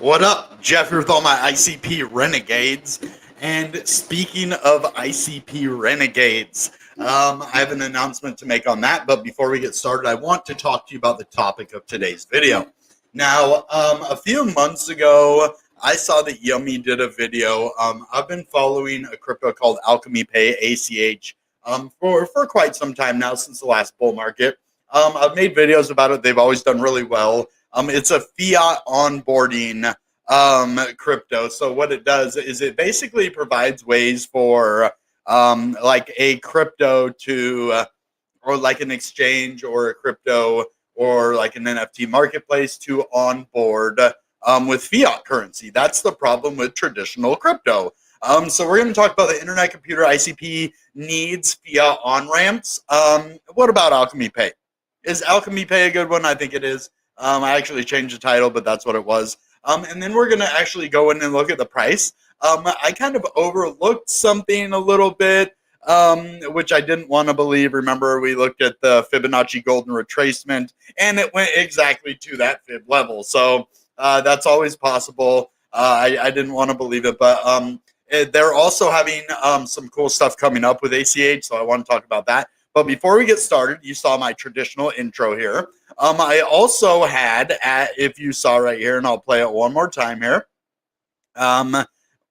What up? Jeff here with all my ICP Renegades. And speaking of ICP Renegades, I have an announcement to make on that. But before we get started, I want to talk to you about the topic of today's video. Now, a few months ago, I saw that Yummy did a video. I've been following a crypto called Alchemy Pay, ACH, for quite some time now, since the last bull market. I've made videos about it. They've always done really well. It's a fiat onboarding crypto. So what it does is it basically provides ways for like a crypto to, or like an exchange or a crypto or like an NFT marketplace to onboard with fiat currency. That's the problem with traditional crypto. So we're going to talk about the internet computer ICP needs fiat on-ramps. What about Alchemy Pay? Is Alchemy Pay a good one? I think it is. I actually changed the title, but that's what it was. And then we're going to actually go in and look at the price. I kind of overlooked something a little bit, which I didn't want to believe. Remember, we looked at the Fibonacci golden retracement, and it went exactly to that fib level. So that's always possible. I didn't want to believe it, but they're also having some cool stuff coming up with ACH, so I want to talk about that. But before we get started, you saw my traditional intro here. I also had, if you saw right here, and I'll play it one more time here.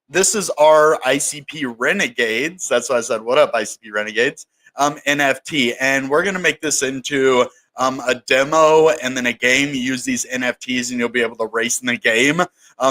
This is our ICP Renegades. That's why I said, what up, ICP Renegades? NFT. And we're going to make this into a demo and then a game. You use these NFTs and you'll be able to race in the game.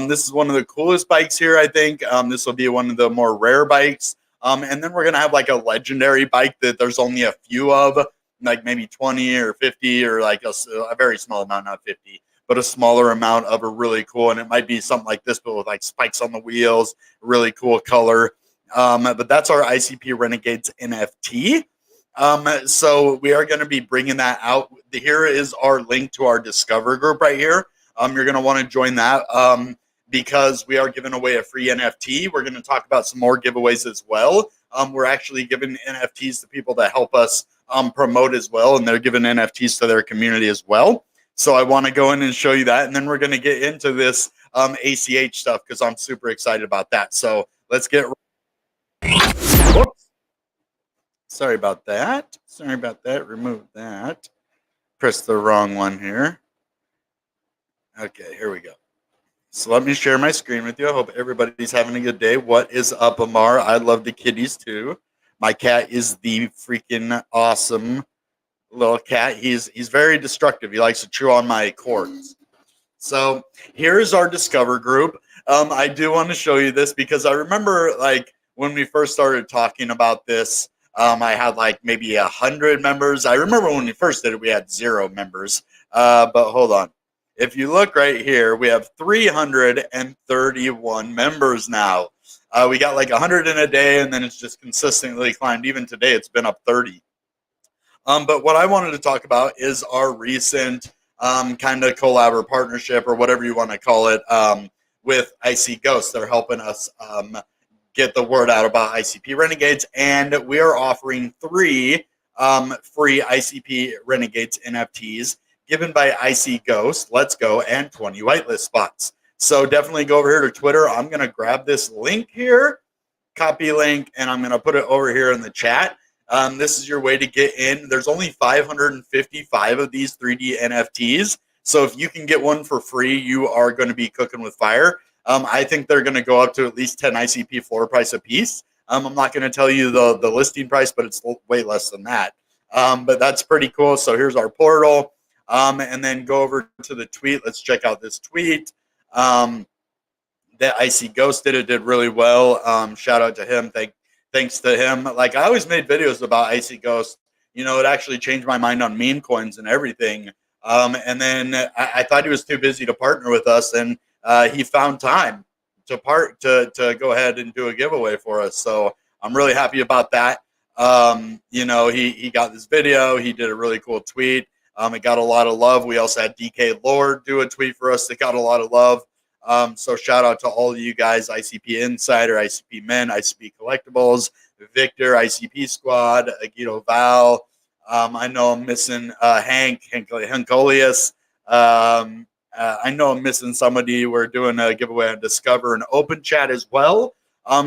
This is one of the coolest bikes here, I think. This will be one of the more rare bikes. And then we're going to have like a legendary bike that there's only a few of, like maybe 20 or 50 or like a very small amount, not 50, but a smaller amount of a really cool. And it might be something like this, but with like spikes on the wheels, really cool color. But that's our ICP Renegades NFT. So we are going to be bringing that out. Here is our link to our Discover group right here. You're going to want to join that. Because we are giving away a free NFT. We're going to talk about some more giveaways as well. We're actually giving NFTs to people that help us promote as well, and they're giving NFTs to their community as well. So I want to go in and show you that, and then we're going to get into this ACH stuff because I'm super excited about that. So let's get. Whoops. Sorry about that. Sorry about that. Remove that. Press the wrong one here. Okay, here we go. So let me share my screen with you. I hope everybody's having a good day. What is up, Amar? I love the kitties too. My cat is the freaking awesome little cat. He's very destructive. He likes to chew on my cords. So here's our Discover group. I do want to show you this because I remember like when we first started talking about this, I had like maybe 100 members. I remember when we first did it, we had 0 members. But hold on. If you look right here, we have 331 members now. We got like 100 in a day, and then it's just consistently climbed. Even today, it's been up 30. But what I wanted to talk about is our recent kind of collab or partnership or whatever you want to call it with IC Ghost. They're helping us get the word out about ICP Renegades, and we are offering 3 free ICP Renegades NFTs given by IC Ghost, Let's Go, and 20 whitelist spots. So definitely go over here to Twitter. I'm going to grab this link here, copy link, and I'm going to put it over here in the chat. This is your way to get in. There's only 555 of these 3D NFTs. So if you can get one for free, you are going to be cooking with fire. I think they're going to go up to at least 10 ICP floor price a piece. I'm not going to tell you the listing price, but it's way less than that. But that's pretty cool. So here's our portal. And then go over to the tweet. Let's check out this tweet. That IC Ghost did really well. Shout out to him. Thanks to him. Like I always made videos about IC Ghost. You know, it actually changed my mind on meme coins and everything. And then I thought he was too busy to partner with us, and he found time to go ahead and do a giveaway for us. So I'm really happy about that. You know, he got this video. He did a really cool tweet. It got a lot of love. We also had DK Lord do a tweet for us that got a lot of love. So shout out to all of you guys, ICP Insider, ICP Men, ICP Collectibles, Victor, ICP Squad, Agito Val. I know I'm missing Hankolius. I know I'm missing somebody. We're doing a giveaway on Discover and Open Chat as well.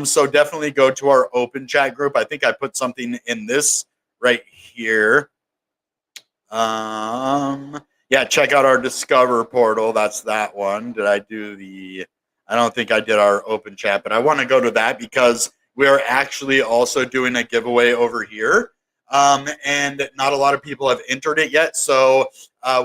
So definitely go to our Open Chat group. I think I put something in this right here. Yeah, check out our Discover portal. That's that one. Did I do the? I don't think I did our Open Chat, but I want to go to that because we are actually also doing a giveaway over here. And not a lot of people have entered it yet. So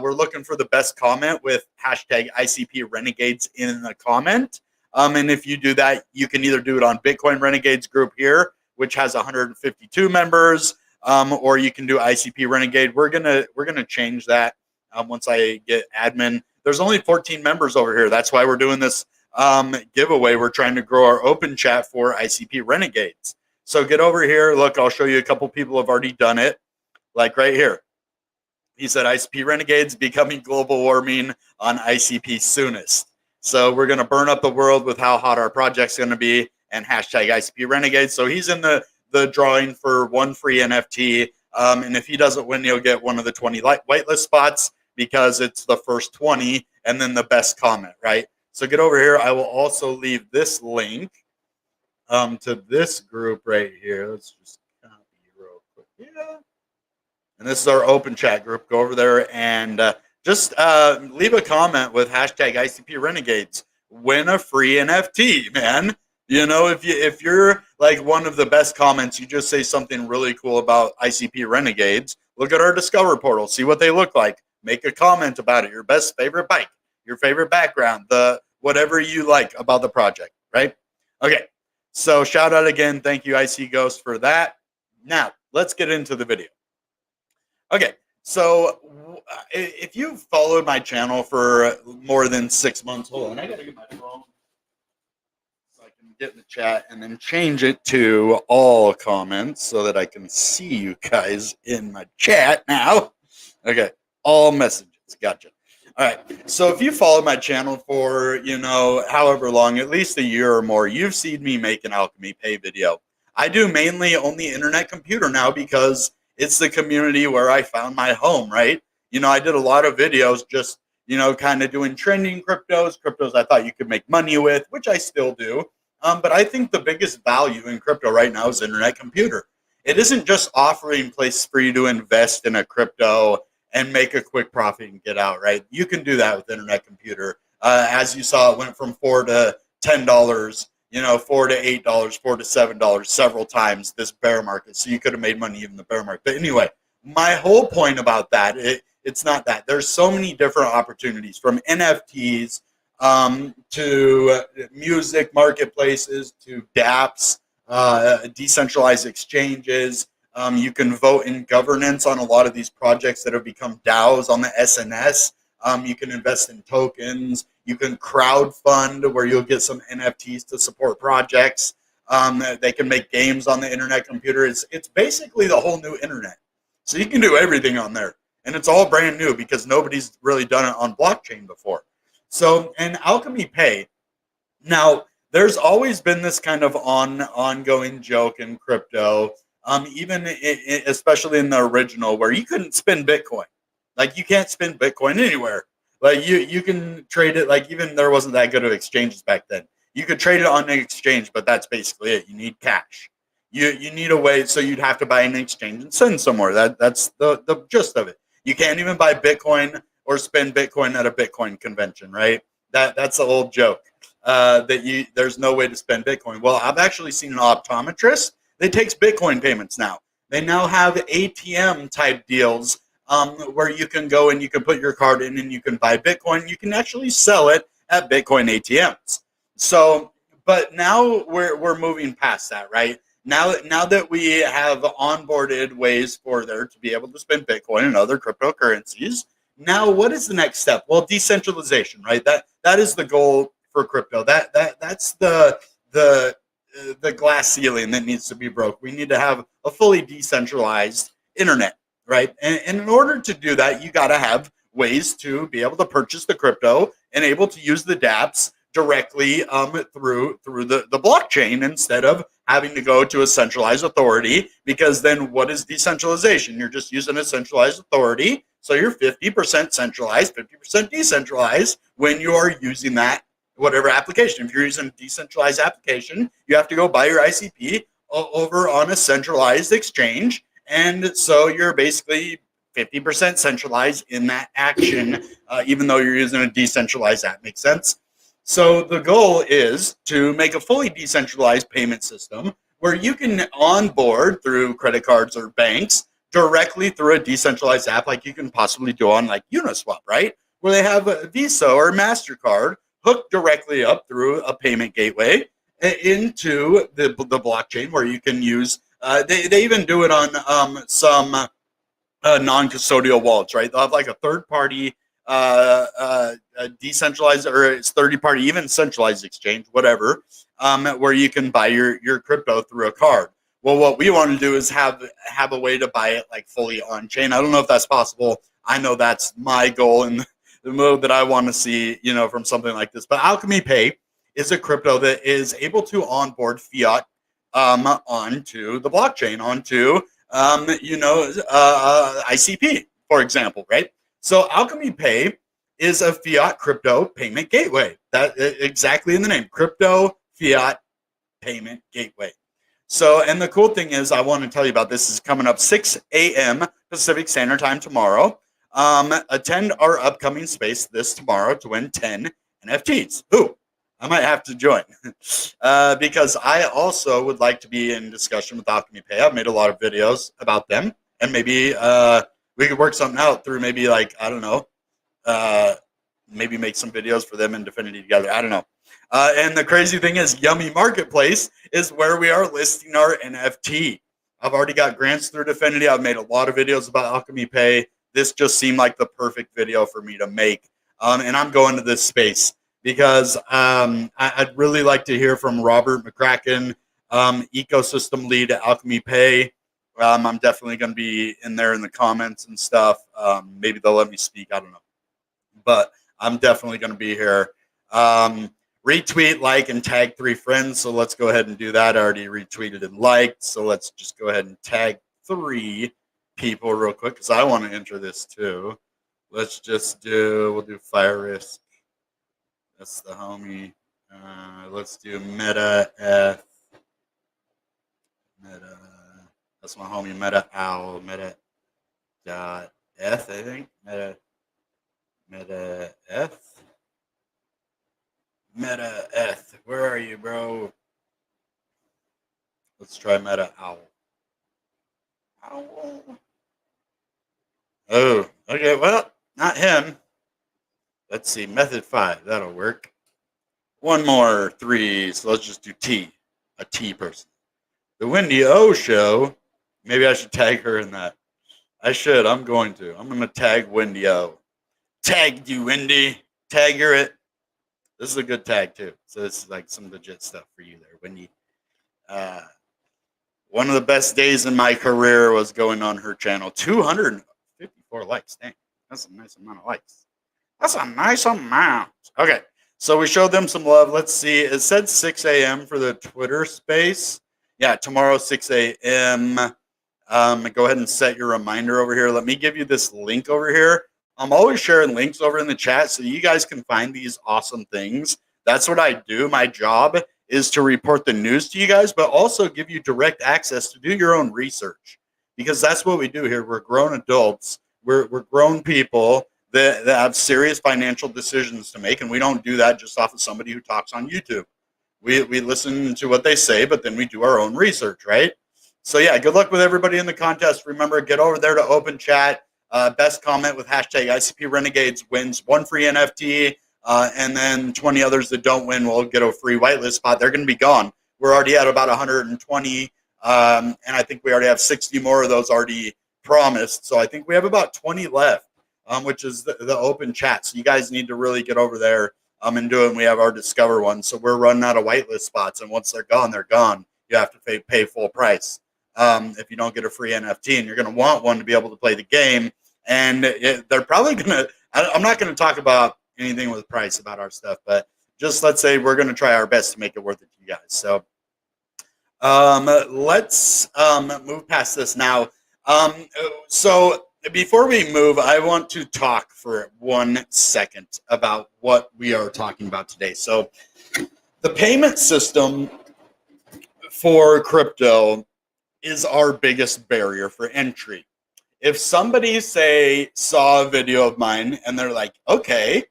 we're looking for the best comment with hashtag ICP Renegades in the comment. And if you do that, you can either do it on Bitcoin Renegades group here, which has 152 members, or you can do ICP Renegade. We're gonna change that once I get admin. There's only 14 members over here. That's why we're doing this giveaway. We're trying to grow our open chat for ICP Renegades. So get over here. Look, I'll show you a couple people have already done it. Like right here. He said ICP Renegades becoming global warming on ICP soonest. So we're going to burn up the world with how hot our project's going to be and hashtag ICP Renegades. So he's in the drawing for one free NFT. And if he doesn't win, he'll get one of the 20 whitelist spots because it's the first 20 and then the best comment, right? So get over here. I will also leave this link to this group right here. Let's just copy real quick. Yeah. And this is our open chat group. Go over there and just leave a comment with hashtag ICP Renegades. Win a free NFT, man. You know, if you're like one of the best comments, you just say something really cool about ICP Renegades. Look at our Discover portal. See what they look like. Make a comment about it. Your best favorite bike, your favorite background, the whatever you like about the project, right? Okay. So shout out again. Thank you, IC Ghost, for that. Now, let's get into the video. Okay, so if you've followed my channel for more than 6 months, hold on, I gotta get my phone so I can get in the chat and then change it to all comments so that I can see you guys in my chat now. Okay, all messages, gotcha. All right, so if you followed my channel for, you know, however long, at least a year or more, you've seen me make an Alchemy Pay video. I do mainly on the internet computer now because it's the community where I found my home, right? You know, I did a lot of videos just, you know, kind of doing trending cryptos I thought you could make money with, which I still do. But I think the biggest value in crypto right now is internet computer. It isn't just offering places for you to invest in a crypto and make a quick profit and get out, right? You can do that with internet computer. As you saw, it went from $4 to $10, you know, $4 to $8, $4 to $7 several times this bear market. So you could have made money even in the bear market. But anyway, my whole point about that, it's not that. There's so many different opportunities from NFTs to music marketplaces to dApps, decentralized exchanges. You can vote in governance on a lot of these projects that have become DAOs on the SNS. You can invest in tokens. You can crowdfund where you'll get some NFTs to support projects. They can make games on the internet computer. It's basically the whole new internet. So you can do everything on there. And it's all brand new because nobody's really done it on blockchain before. So, and Alchemy Pay. Now, there's always been this kind of ongoing joke in crypto, especially in the original, where you couldn't spend Bitcoin. Like, you can't spend Bitcoin anywhere. Like, you can trade it, like, even there wasn't that good of exchanges back then. You could trade it on an exchange, but that's basically it. You need cash. You need a way, so you'd have to buy an exchange and send somewhere. That's the gist of it. You can't even buy Bitcoin or spend Bitcoin at a Bitcoin convention, right? That's the old joke. There's no way to spend Bitcoin. Well, I've actually seen an optometrist that takes Bitcoin payments now. They now have ATM type deals where you can go and you can put your card in and you can buy Bitcoin. You can actually sell it at Bitcoin ATMs. So, but now we're moving past that, right? Now that we have onboarded ways for there to be able to spend Bitcoin and other cryptocurrencies, now what is the next step? Well, decentralization, right? That is the goal for crypto. That's the glass ceiling that needs to be broke. We need to have a fully decentralized internet, right? And in order to do that, you got to have ways to be able to purchase the crypto and able to use the dApps directly through the blockchain instead of having to go to a centralized authority, because then what is decentralization? You're just using a centralized authority So you're 50% centralized, 50% decentralized when you are using that whatever application. If you're using a decentralized application, you have to go buy your ICP over on a centralized exchange. And so you're basically 50% centralized in that action, even though you're using a decentralized app. Makes sense? So the goal is to make a fully decentralized payment system where you can onboard through credit cards or banks directly through a decentralized app like you can possibly do on like Uniswap, right? Where they have a Visa or MasterCard hooked directly up through a payment gateway into the blockchain where you can use, they even do it on some non-custodial wallets, right? They'll have like a third-party decentralized or it's third-party, even centralized exchange, whatever, where you can buy your crypto through a card. Well, what we want to do is have a way to buy it like fully on chain. I don't know if that's possible. I know that's my goal and the mode that I want to see, from something like this. But Alchemy Pay is a crypto that is able to onboard fiat onto the blockchain, onto ICP, for example, right? So Alchemy Pay is a fiat crypto payment gateway. That exactly in the name, crypto fiat payment gateway. So, and the cool thing is, I want to tell you about this. Is coming up 6 a.m. Pacific Standard Time tomorrow. Attend our upcoming space this tomorrow to win 10 NFTs. Ooh, I might have to join because I also would like to be in discussion with Alchemy Pay. I've made a lot of videos about them, and maybe we could work something out through maybe like, I don't know, maybe make some videos for them and Definity together. I don't know. And the crazy thing is Yummy Marketplace is where we are listing our NFT. I've already got grants through Definity. I've made a lot of videos about Alchemy Pay. This just seemed like the perfect video for me to make. And I'm going to this space because I'd really like to hear from Robert McCracken, ecosystem lead at Alchemy Pay. I'm definitely going to be in there in the comments and stuff. Maybe they'll let me speak. I don't know. But I'm definitely going to be here. Retweet, like, and tag 3 friends. So let's go ahead and do that. I already retweeted and liked. So let's just go ahead and tag 3 people real quick because I want to enter this too. Let's just we'll do Fire Risk. That's the homie. Let's do Meta F. Meta. That's my homie Meta Owl. Meta dot F, I think. Meta F. Meta F. Where are you, bro? Let's try Meta Owl. Owl. Oh, okay. Well, not him. Let's see. Method 5. That'll work. One more 3. So let's just do T. A T person. The Wendy O Show. Maybe I should tag her in that. I should. I'm going to. I'm going to tag Wendy O. Tagged you, Wendy. Tag her it. This is a good tag, too. So this is like some legit stuff for you there, Wendy. One of the best days in my career was going on her channel. 254 likes. Dang. That's a nice amount of likes. That's a nice amount. Okay. So we showed them some love. Let's see. It said 6 a.m. for the Twitter space. Yeah, tomorrow, 6 a.m. Go ahead and set your reminder over here. Let me give you this link over here. I'm always sharing links over in the chat so you guys can find these awesome things. That's what I do. My job is to report the news to you guys, but also give you direct access to do your own research because that's what we do here. We're grown adults. We're grown people that have serious financial decisions to make, and we don't do that just off of somebody who talks on YouTube. We listen to what they say, but then we do our own research, right? So, yeah, good luck with everybody in the contest. Remember, get over there to open chat. Best comment with hashtag ICP Renegades wins 1 free NFT, and then 20 others that don't win will get a free whitelist spot. They're going to be gone. We're already at about 120, and I think we already have 60 more of those already promised. So I think we have about 20 left, which is the open chat. So you guys need to really get over there and do it. And we have our Discover one. So we're running out of whitelist spots, and once they're gone, they're gone. You have to pay full price if you don't get a free NFT, and you're going to want one to be able to play the game. And they're probably going to – I'm not going to talk about anything with price about our stuff, but just let's say we're going to try our best to make it worth it to you guys. So let's move past this now. So before we move, I want to talk for 1 second about what we are talking about today. So the payment system for crypto is our biggest barrier for entry. If somebody, say, saw a video of mine and they're like, okay,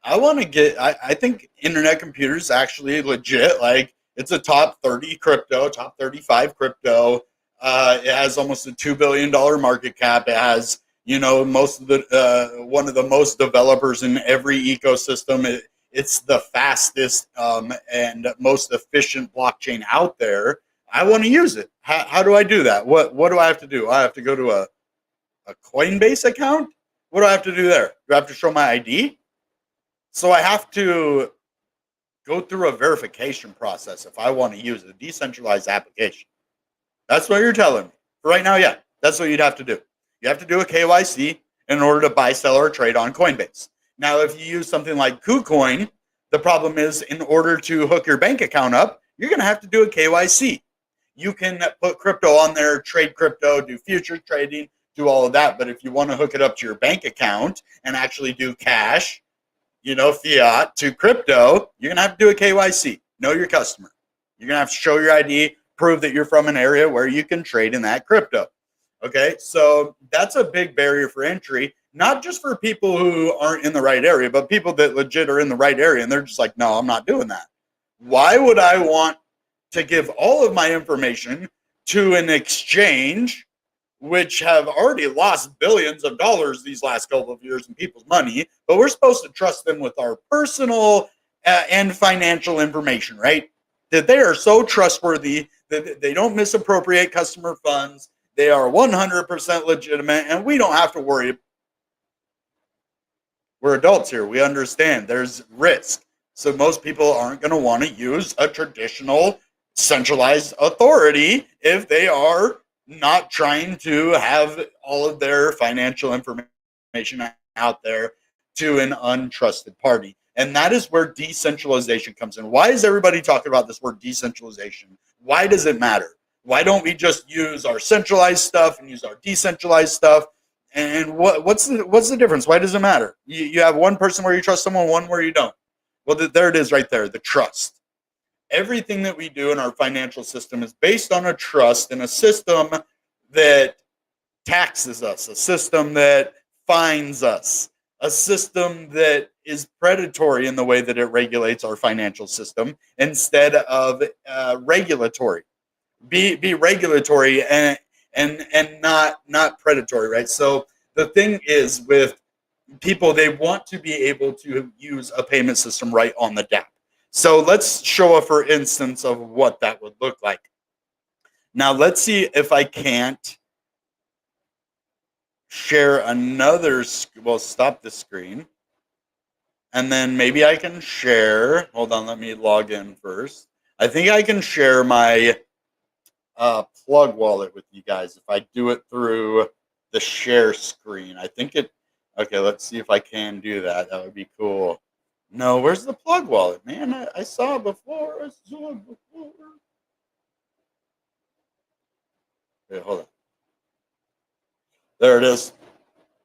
I want to get, I think internet computers actually legit. Like, it's a top 30 crypto, top 35 crypto. It has almost a $2 billion market cap. It has, most of the, one of the most developers in every ecosystem. It's the fastest and most efficient blockchain out there. I want to use it. How do I do that? What do I have to do? I have to go to a Coinbase account? What do I have to do there? Do I have to show my ID? So I have to go through a verification process if I want to use a decentralized application. That's what you're telling me. For right now, yeah, that's what you'd have to do. You have to do a KYC in order to buy, sell, or trade on Coinbase. Now, if you use something like KuCoin, the problem is in order to hook your bank account up, you're going to have to do a KYC. You can put crypto on there, trade crypto, do future trading, do all of that. But if you want to hook it up to your bank account and actually do cash, fiat to crypto, you're going to have to do a KYC. Know your customer. You're going to have to show your ID, prove that you're from an area where you can trade in that crypto. Okay, so that's a big barrier for entry, not just for people who aren't in the right area, but people that legit are in the right area and they're just like, no, I'm not doing that. Why would I want to give all of my information to an exchange which have already lost billions of dollars these last couple of years in people's money, but we're supposed to trust them with our personal and financial information, right? That they are so trustworthy that they don't misappropriate customer funds. They are 100% legitimate, and we don't have to worry. We're adults here. We understand there's risk. So most people aren't going to want to use a traditional centralized authority if they are not trying to have all of their financial information out there to an untrusted party. And that is where decentralization comes in. Why is everybody talking about this word decentralization? Why does it matter? Why don't we just use our centralized stuff and use our decentralized stuff? And what's the difference? Why does it matter? You have one person where you trust someone, one where you don't. Well, there it is right there, the trust. Everything that we do in our financial system is based on a trust in a system that taxes us, a system that fines us, a system that is predatory in the way that it regulates our financial system instead of regulatory. Be regulatory and not predatory, right? So the thing is with people, they want to be able to use a payment system right on the DApp. So let's show a for instance of what that would look like. Now let's see if I can't share another, well, stop the screen. And then maybe I can share, hold on, let me log in first. I think I can share my plug wallet with you guys if I do it through the share screen. I think it, okay, let's see if I can do that. That would be cool. No, where's the plug wallet, man? I saw it before. I saw it before. Wait, hold on. There it is.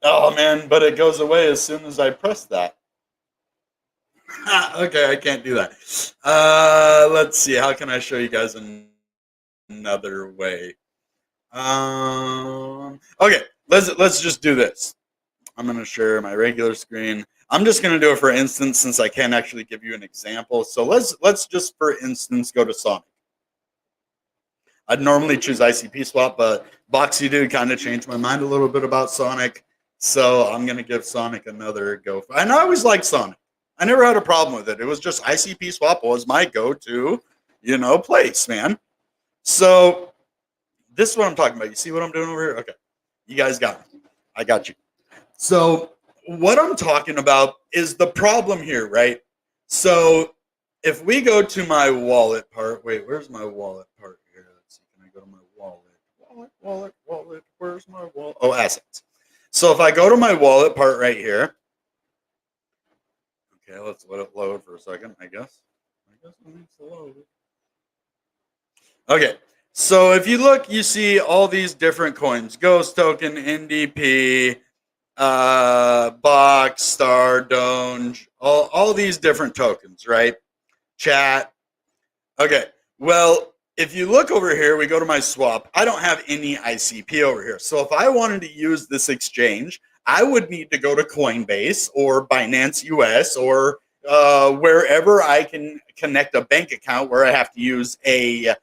Oh, man, but it goes away as soon as I press that. Okay, I can't do that. Let's see. How can I show you guys another way? Okay, let's just do this. I'm going to share my regular screen. I'm just going to do it for instance since I can't actually give you an example. So let's just for instance go to Sonic. I'd normally choose ICP swap, but Boxy Dude kind of changed my mind a little bit about Sonic. So I'm going to give Sonic another go. And I always liked Sonic. I never had a problem with it. It was just ICP swap was my go-to, place, man. So this is what I'm talking about. You see what I'm doing over here? Okay. You guys got me. I got you. So what I'm talking about is the problem here, right? So if we go to my wallet part, wait, where's my wallet part here? Let's see, can I go to my wallet? Wallet, where's my wallet? Oh, assets. So if I go to my wallet part right here, okay, let's let it load for a second, I guess. It needs to load. Okay, So if you look, you see all these different coins: Ghost Token, NDP, Box, Star, Doge, all these different tokens, right? Chat. Okay. Well, if you look over here, we go to my swap. I don't have any ICP over here. So if I wanted to use this exchange, I would need to go to Coinbase or Binance US or wherever I can connect a bank account where I have to use a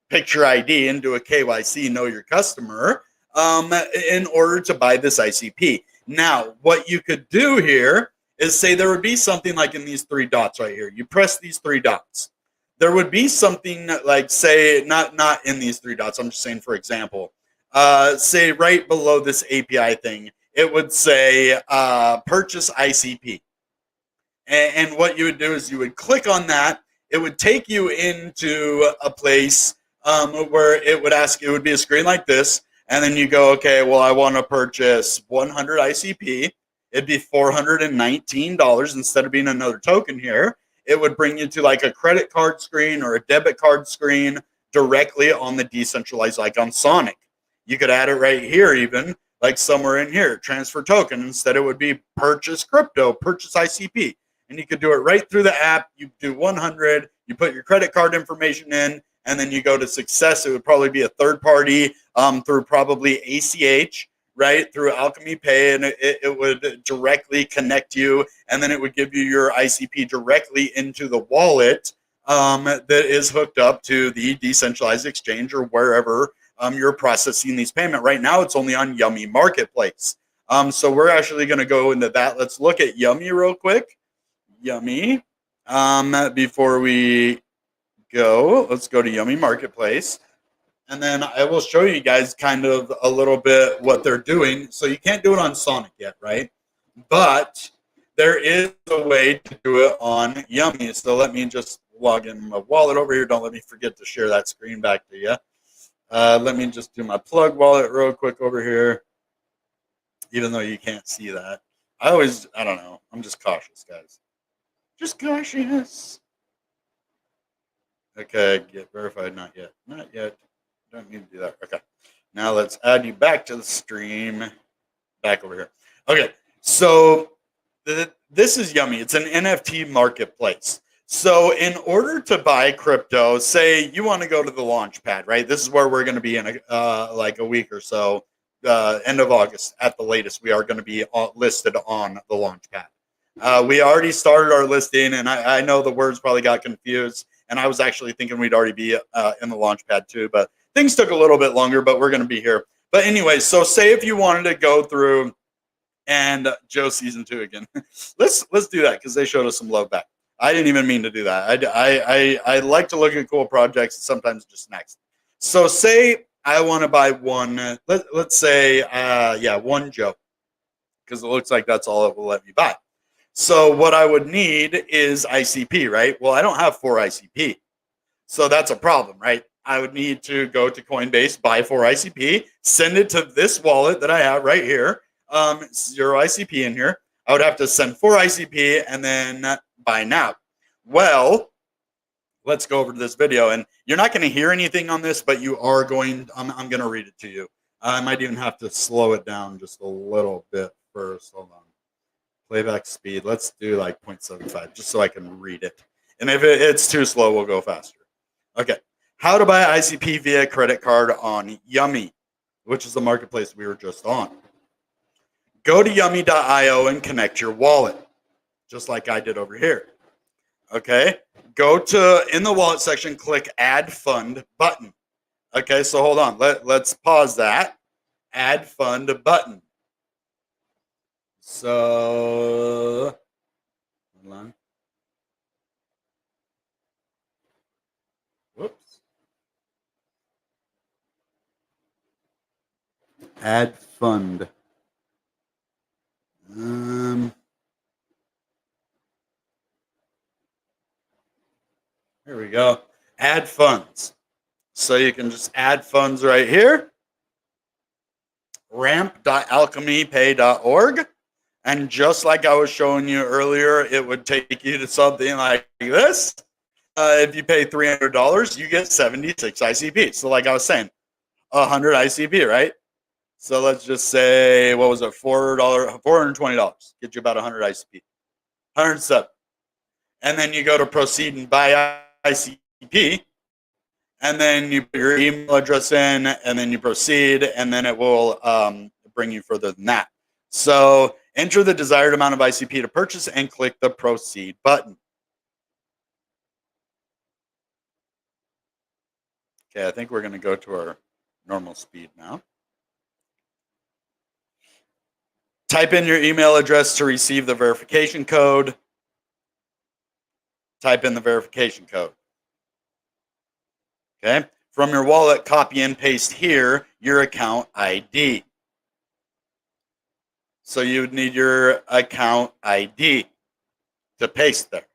picture ID and do a KYC, know your customer, in order to buy this ICP. Now, what you could do here is say there would be something like in these three dots right here. You press these three dots. There would be something like, say, not in these three dots. I'm just saying, for example, say right below this API thing, it would say purchase ICP. And what you would do is you would click on that. It would take you into a place where it would ask, it would be a screen like this. And then you go, okay, well, I want to purchase 100 ICP. It'd be $419 instead of being another token here. It would bring you to like a credit card screen or a debit card screen directly on the decentralized, like on Sonic. You could add it right here, even like somewhere in here, transfer token. Instead, it would be purchase crypto, purchase ICP. And you could do it right through the app. You do 100, you put your credit card information in, and then you go to success. It would probably be a third party through probably ACH, right? Through Alchemy Pay, and it would directly connect you, and then it would give you your ICP directly into the wallet that is hooked up to the decentralized exchange or wherever you're processing these payments. Right now, it's only on Yummy Marketplace. So we're actually going to go into that. Let's look at Yummy real quick. Yummy. Before we go, let's go to Yummy Marketplace. And then I will show you guys kind of a little bit what they're doing. So you can't do it on Sonic yet, right? But there is a way to do it on Yummy. So let me just log in my wallet over here. Don't let me forget to share that screen back to you. Let me just do my plug wallet real quick over here, even though you can't see that. I don't know. I'm just cautious, guys. Just cautious. Okay, get verified. Not yet. Not yet. Don't need to do that. Okay. Now let's add you back to the stream. Back over here. Okay. So this is Yummy. It's an NFT marketplace. So in order to buy crypto, say you want to go to the launch pad, right? This is where we're going to be in like a week or so, end of August at the latest. We are going to be listed on the launch pad. We already started our listing, and I know the words probably got confused, and I was actually thinking we'd already be in the launch pad too, but things took a little bit longer, but we're going to be here. But anyway, so say if you wanted to go through, and Joe season 2 again, let's do that because they showed us some love back. I didn't even mean to do that. I like to look at cool projects, sometimes just next. So say I want to buy one, let's say, one Joe, because it looks like that's all it will let me buy. So what I would need is ICP, right? Well, I don't have 4 ICP. So that's a problem, right? I would need to go to Coinbase, buy 4 ICP, send it to this wallet that I have right here, 0 ICP in here. I would have to send 4 ICP and then buy now. Well, let's go over to this video. And you're not going to hear anything on this, but you are going, I'm going to read it to you. I might even have to slow it down just a little bit first. Hold on. Playback speed. Let's do like 0.75 just so I can read it. And if it's too slow, we'll go faster. Okay. How to buy ICP via credit card on Yummy, which is the marketplace we were just on. Go to yummy.io and connect your wallet, just like I did over here. Okay. Go to, in the wallet section, click Add Fund button. Okay. So hold on. Let's pause that. Add Fund button. So, hold on. Whoops. Add fund. Here we go. Add funds. So you can just add funds right here. ramp.alchemypay.org. And just like I was showing you earlier, it would take you to something like this. if you pay $300, you get 76 ICP. So like I was saying, 100 ICP, right? So let's just say, what was it, $420, get you about 100 ICP, 107. And then you go to proceed and buy ICP, and then you put your email address in, and then you proceed, and then it will bring you further than that. So enter the desired amount of ICP to purchase and click the proceed button. Okay, I think we're going to go to our normal speed now. Type in your email address to receive the verification code. Type in the verification code. Okay, from your wallet, copy and paste here your account ID. So you would need your account ID to paste there.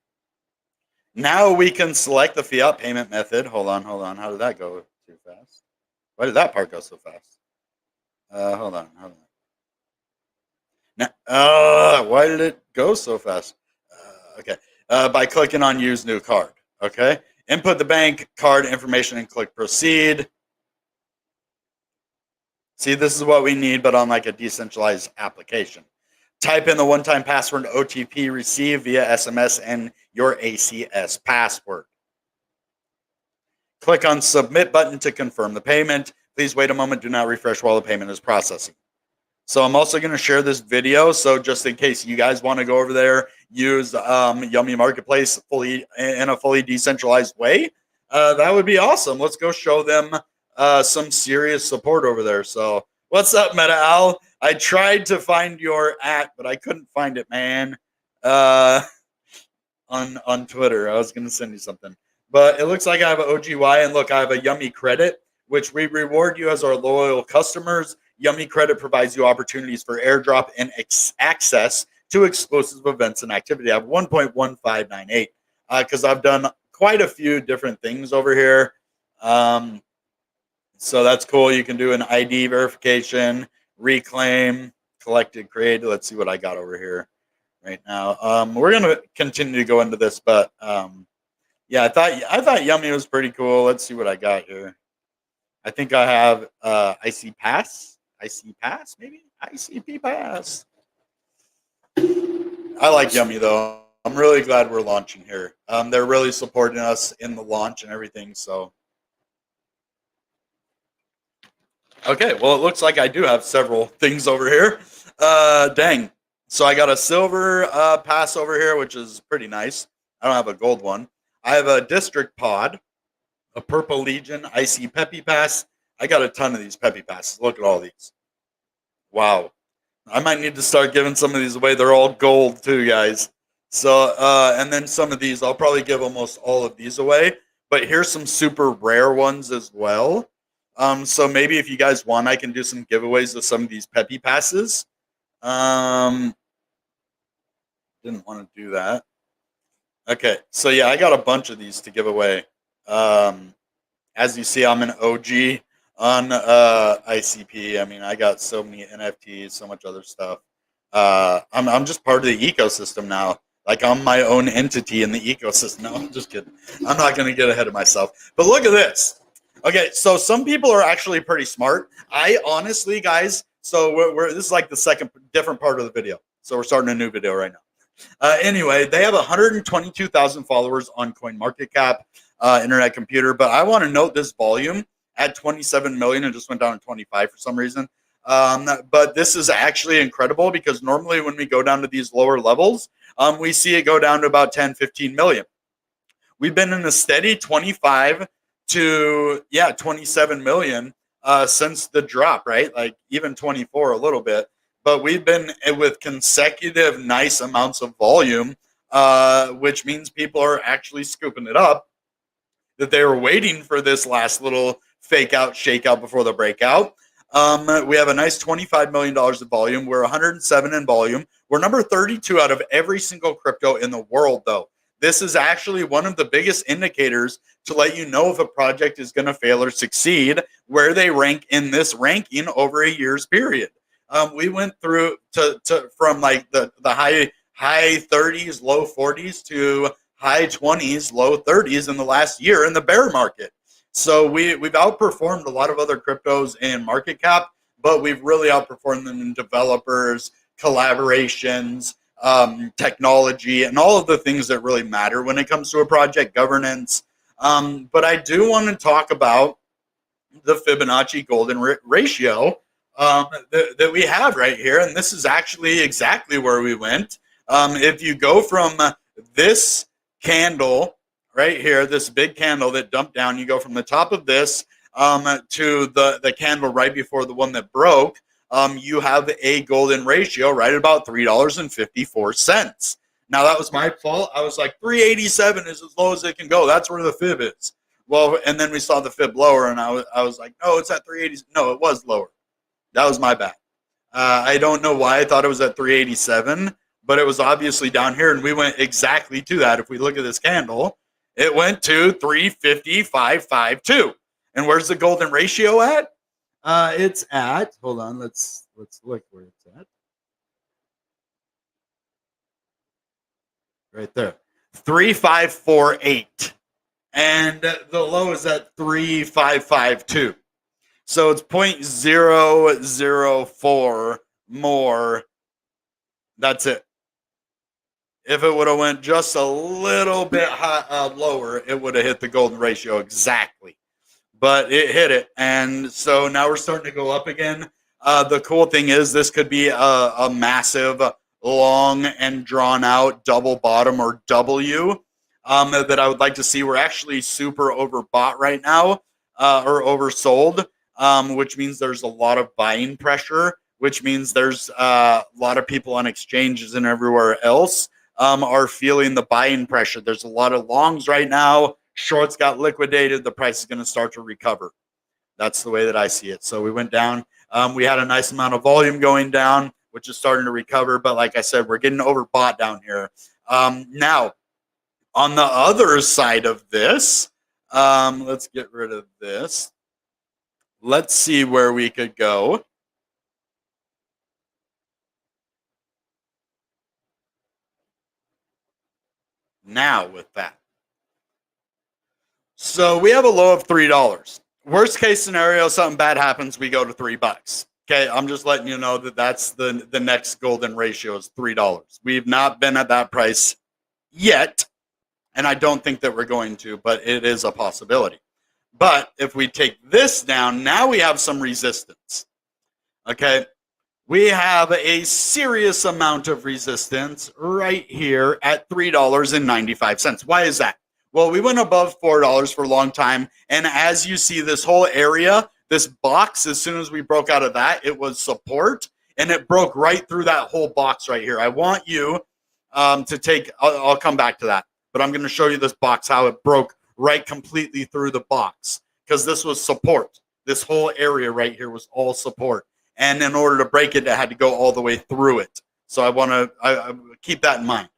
Now we can select the fiat payment method. Hold on. How did that go too fast? Why did that part go so fast? Hold on. Now, why did it go so fast? Okay, by clicking on use new card. Okay, input the bank card information and click proceed. See, this is what we need, but on like a decentralized application. Type in the one-time password OTP received via SMS and your ACS password. Click on submit button to confirm the payment. Please wait a moment. Do not refresh while the payment is processing. So I'm also going to share this video. So just in case you guys want to go over there, use Yummy Marketplace in a fully decentralized way, that would be awesome. Let's go show them some serious support over there. So what's up, Meta Al? I tried to find your but I couldn't find it, man. On Twitter, I was going to send you something, but it looks like I have an OGY, and look, I have a Yummy credit, which we reward you as our loyal customers. Yummy credit provides you opportunities for airdrop and access to exclusive events and activity. I have 1.1598 because I've done quite a few different things over here. So that's cool. You can do an ID verification, reclaim, collected, created. Let's see what I got over here right now. We're going to continue to go into this, but yeah, I thought Yummy was pretty cool. Let's see what I got here. I think I have IC Pass, maybe ICP Pass. I like Yummy though. I'm really glad we're launching here. They're really supporting us in the launch and everything. So, okay, well, it looks like I do have several things over here. Dang. So I got a silver pass over here, which is pretty nice. I don't have a gold one. I have a district pod, a purple legion, IC Peppy pass. I got a ton of these Peppy passes. Look at all these. Wow. I might need to start giving some of these away. They're all gold too, guys. So, and then some of these, I'll probably give almost all of these away. But here's some super rare ones as well. So maybe if you guys want, I can do some giveaways of some of these Peppy passes. Didn't want to do that. Okay, so yeah, I got a bunch of these to give away. As you see, I'm an OG on ICP. I mean, I got so many NFTs, so much other stuff. I'm just part of the ecosystem now. Like, I'm my own entity in the ecosystem. No, I'm just kidding. I'm not going to get ahead of myself. But look at this. Okay, so some people are actually pretty smart. I honestly, guys, so this is like the second different part of the video. So we're starting a new video right now. Anyway, they have 122,000 followers on CoinMarketCap, Internet Computer. But I want to note this volume at 27 million. It just went down to 25 for some reason. But this is actually incredible because normally when we go down to these lower levels, we see it go down to about 10, 15 million. We've been in a steady 25 to 27 million since the drop, right? Like even 24 a little bit. But we've been with consecutive nice amounts of volume, which means people are actually scooping it up. That they were waiting for this last little fake out, shakeout before the breakout. We have a nice $25 million of volume. We're 107 in volume. We're number 32 out of every single crypto in the world, though. This is actually one of the biggest indicators to let you know if a project is going to fail or succeed, where they rank in this ranking over a year's period. We went through from like the high 30s, low 40s to high 20s, low 30s in the last year in the bear market. So we've outperformed a lot of other cryptos in market cap, but we've really outperformed them in developers, collaborations, technology, and all of the things that really matter when it comes to a project governance. But I do want to talk about the Fibonacci golden ratio that we have right here. And this is actually exactly where we went. If you go from this candle right here, this big candle that dumped down, you go from the top of this to the candle right before the one that broke, you have a golden ratio right at about $3.54. Now, that was my fault. I was like, 387 is as low as it can go. That's where the fib is. Well, and then we saw the fib lower, and I was like, no, it's at 380. No, it was lower. That was my bad. I don't know why I thought it was at 387, but it was obviously down here, and we went exactly to that. If we look at this candle, it went to 350.552. And where's the golden ratio at? It's at, hold on, let's look where it's at. Right there, 3548. And the low is at 3552. So it's 0.004 more. That's it. If it would have went just a little bit lower, it would have hit the golden ratio exactly. But it hit it. And so now we're starting to go up again. The cool thing is this could be a massive, long and drawn out double bottom or W that I would like to see. We're actually super overbought right now or oversold, which means there's a lot of buying pressure, which means there's a lot of people on exchanges and everywhere else are feeling the buying pressure. There's a lot of longs right now. Shorts got liquidated. The price is going to start to recover. That's the way that I see it. So we went down. We had a nice amount of volume going down, which is starting to recover. But like I said, we're getting overbought down here. Now, on the other side of this, let's get rid of this. Let's see where we could go. Now with that. So we have a low of $3. Worst case scenario, something bad happens, we go to $3. Okay, I'm just letting you know that that's the next golden ratio is $3. We've not been at that price yet, and I don't think that we're going to, but it is a possibility. But if we take this down, now we have some resistance. Okay, we have a serious amount of resistance right here at $3.95. Why is that? Well, we went above $4 for a long time, and as you see, this whole area, this box, as soon as we broke out of that, it was support, and it broke right through that whole box right here. I want you to take, I'll come back to that, but I'm going to show you this box, how it broke right completely through the box, because this was support. This whole area right here was all support, and in order to break it, it had to go all the way through it. So I want to keep that in mind.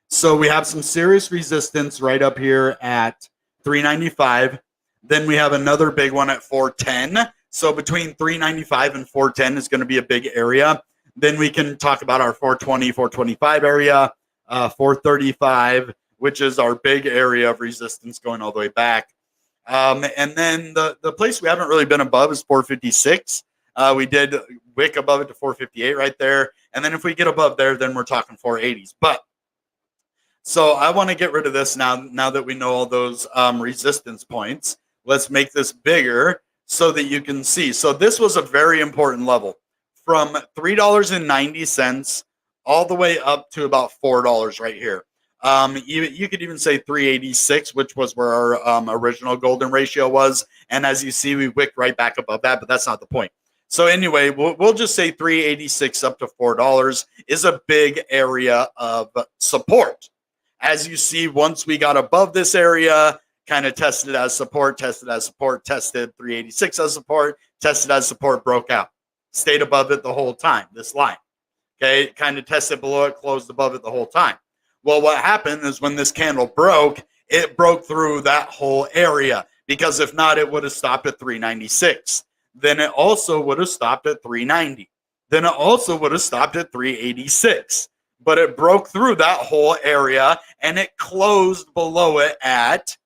So we have some serious resistance right up here at 395. Then we have another big one at 410. So between 395 and 410 is going to be a big area. Then we can talk about our 420, 425 area, 435, which is our big area of resistance going all the way back. And then the place we haven't really been above is 456. We did wick above it to 458 right there. And then if we get above there, then we're talking 480s. But so I want to get rid of this now that we know all those resistance points. Let's make this bigger so that you can see. So this was a very important level from $3.90 all the way up to about $4 right here. You could even say 386, which was where our original golden ratio was. And as you see, we wicked right back above that, but that's not the point. So anyway, we'll just say 386 up to $4 is a big area of support. As you see, once we got above this area, kind of tested as support, tested 386 as support, tested as support, broke out. Stayed above it the whole time, this line. Okay, kind of tested below it, closed above it the whole time. Well, what happened is when this candle broke, it broke through that whole area, because if not, it would have stopped at 396. Then it also would have stopped at 390. Then it also would have stopped at 386. but it broke through that whole area and it closed below it at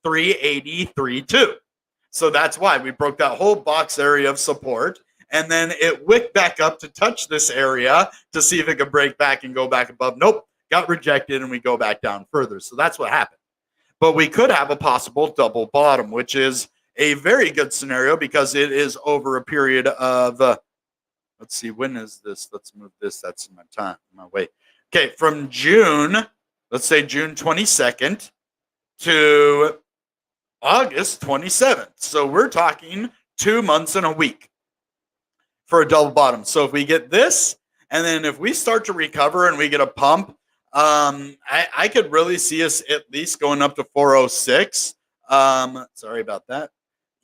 383.2. So that's why we broke that whole box area of support. And then it wicked back up to touch this area to see if it could break back and go back above. Nope, got rejected, and we go back down further. So that's what happened. But we could have a possible double bottom, which is a very good scenario because it is over a period of, let's see, when is this? Let's move this. That's in my time, my way. Okay, from June, let's say June 22nd to August 27th. So we're talking 2 months and a week for a double bottom. So if we get this, and then if we start to recover and we get a pump, I could really see us at least going up to 406. Sorry about that.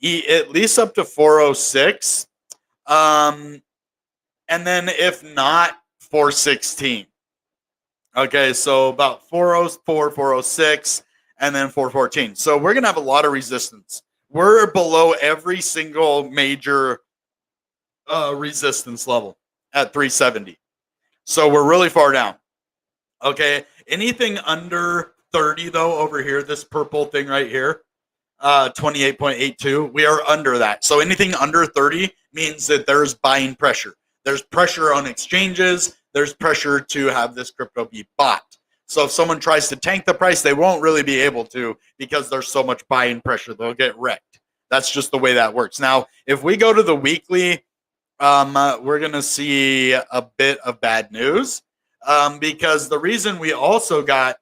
At least up to 406. And then if not, 416. Okay, so about 404, 406, and then 414. So we're going to have a lot of resistance. We're below every single major resistance level at 370. So we're really far down. Okay, anything under 30 though over here, this purple thing right here, 28.82, we are under that. So anything under 30 means that there's buying pressure. There's pressure on exchanges. There's pressure to have this crypto be bought. So if someone tries to tank the price, they won't really be able to because there's so much buying pressure. They'll get wrecked. That's just the way that works. Now, if we go to the weekly, we're going to see a bit of bad news because the reason we also got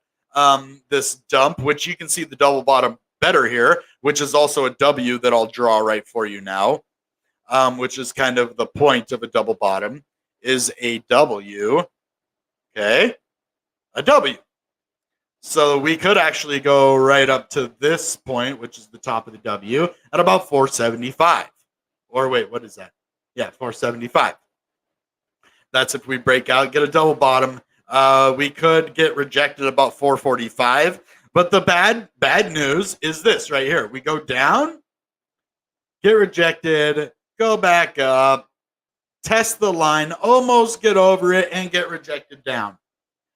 this dump, which you can see the double bottom better here, which is also a W that I'll draw right for you now, which is kind of the point of a double bottom, is a W. Okay, a W. So we could actually go right up to this point, which is the top of the W, at about 475. Or wait, what is that? Yeah, 475. That's if we break out, get a double bottom. We could get rejected about 445. But the bad news is this right here. We go down, get rejected, go back up, test the line, almost get over it, and get rejected down.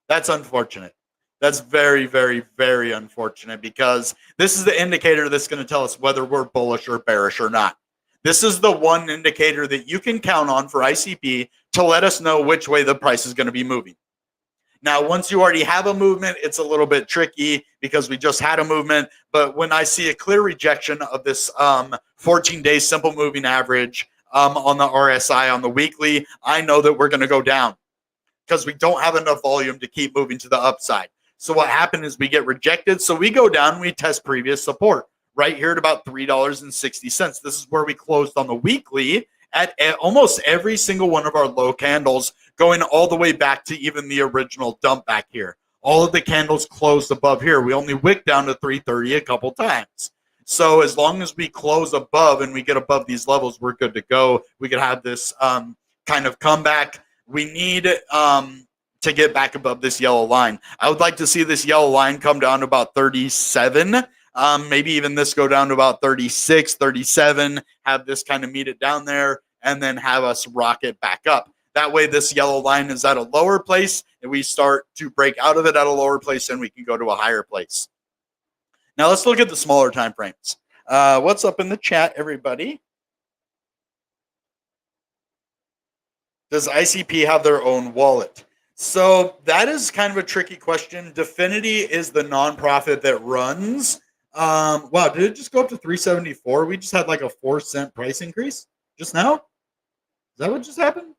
That's unfortunate. That's very, very, very unfortunate because this is the indicator that's going to tell us whether we're bullish or bearish or not. This is the one indicator that you can count on for ICP to let us know which way the price is going to be moving. Now, once you already have a movement, it's a little bit tricky because we just had a movement. But when I see a clear rejection of this 14-day simple moving average on the RSI on the weekly, I know that we're going to go down because we don't have enough volume to keep moving to the upside. So what happened is we get rejected. So we go down, we test previous support right here at about $3.60. This is where we closed on the weekly at almost every single one of our low candles, going all the way back to even the original dump back here. All of the candles closed above here. We only wicked down to 330 a couple times. So as long as we close above and we get above these levels, we're good to go. We could have this kind of comeback. We need to get back above this yellow line. I would like to see this yellow line come down to about 37. Maybe even this go down to about 36, 37, have this kind of meet it down there, and then have us rocket back up. That way this yellow line is at a lower place, and we start to break out of it at a lower place, and we can go to a higher place. Now let's look at the smaller time frames. What's up in the chat, everybody? Does ICP have their own wallet? So that is kind of a tricky question. Definity is the nonprofit that runs. Wow, did it just go up to 374? We just had like a 4-cent price increase just now. Is that what just happened?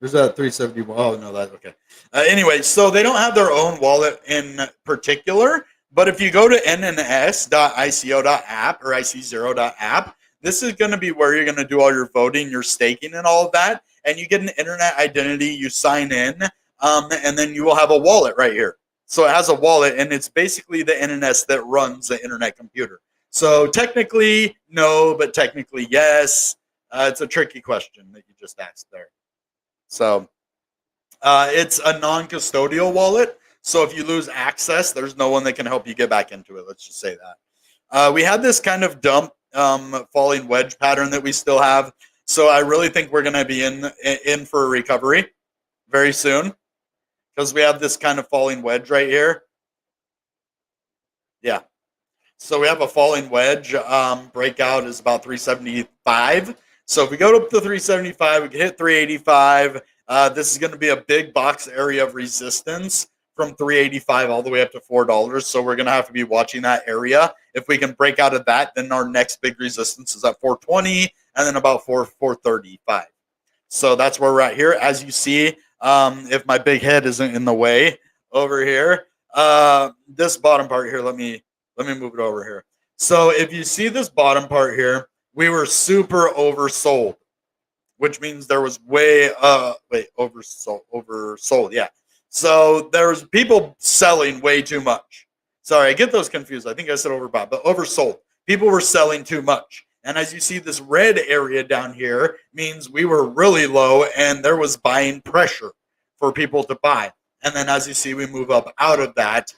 There's a 371. Oh, no, that's okay. Anyway, so they don't have their own wallet in particular. But if you go to nns.ico.app or ic0.app, this is going to be where you're going to do all your voting, your staking, and all of that. And you get an internet identity, you sign in, and then you will have a wallet right here. So it has a wallet, and it's basically the NNS that runs the internet computer. So technically, no, but technically, yes. It's a tricky question that you just asked there. So it's a non-custodial wallet. So if you lose access, there's no one that can help you get back into it. Let's just say that. We had this kind of dump falling wedge pattern that we still have. So I really think we're going to be in for a recovery very soon. because we have this kind of falling wedge right here. Yeah. So we have a falling wedge. Breakout is about 375. So if we go up to 375, we can hit 385. This is going to be a big box area of resistance from 385 all the way up to $4. So we're going to have to be watching that area. If we can break out of that, then our next big resistance is at 420 and then about 435. So that's where we're at here. As you see, if my big head isn't in the way over here, this bottom part here, let me move it over here. So if you see this bottom part here, we were super oversold, which means there was oversold. Yeah. So there was people selling way too much. Sorry, I get those confused. I think I said overbought, but oversold. People were selling too much. And as you see, this red area down here means we were really low and there was buying pressure for people to buy. And then as you see, we move up out of that.